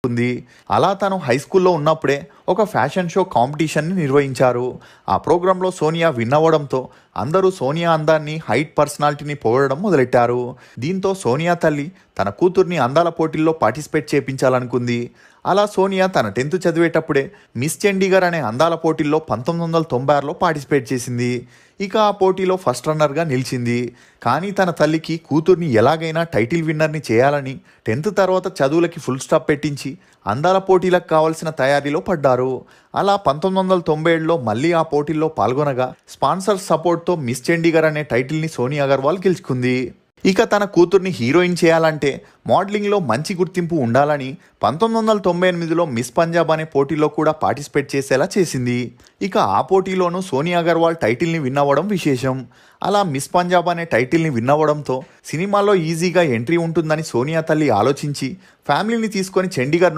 ఉంది. అలా తను హై స్కూల్లో ఉన్నప్పుడే ఒక ఫ్యాషన్ షో కాంపిటీషన్ని నిర్వహించారు. ఆ ప్రోగ్రాంలో సోనియా విన్ అవ్వడంతో అందరూ సోనియా అందాన్ని, హైట్, పర్సనాలిటీని పొగడడం మొదలెట్టారు. దీంతో సోనియా తల్లి తన కూతుర్ని అందాల పోటీల్లో పార్టిసిపేట్ చేయించాలనుకుంది. అలా సోనియా తన 10th చదివేటప్పుడే మిస్ చండీగఢ్ అనే అందాల పోటీల్లో 1996లో పార్టిసిపేట్ చేసింది. ఇక ఆ పోటీలో ఫస్ట్ రన్నర్గా నిలిచింది. కానీ తన తల్లికి కూతుర్ని ఎలాగైనా టైటిల్ విన్నర్ని చేయాలని 10th తర్వాత చదువులకి ఫుల్ స్టాప్ పెట్టించి అందాల పోటీలకు కావాల్సిన తయారీలో పడ్డారు. అలా 1997లో మళ్ళీ ఆ పోటీల్లో పాల్గొనగా స్పాన్సర్ సపోర్ట్తో మిస్ చండీగఢ్ అనే టైటిల్ని సోనియా అగర్వాల్ గెలుచుకుంది. ఇక తన కూతుర్ని హీరోయిన్ చేయాలంటే మోడలింగ్లో మంచి గుర్తింపు ఉండాలని 1998లో మిస్ పంజాబ్ అనే పోటీలో కూడా పార్టిసిపేట్ చేసేలా చేసింది. ఇక ఆ పోటీలోనూ సోనియా అగర్వాల్ టైటిల్ని విన్ అవ్వడం విశేషం. అలా మిస్ పంజాబ్ అనే టైటిల్ని విన్ అవ్వడంతో సినిమాలో ఈజీగా ఎంట్రీ ఉంటుందని సోనియా తల్లి ఆలోచించి ఫ్యామిలీని తీసుకొని చండీగఢ్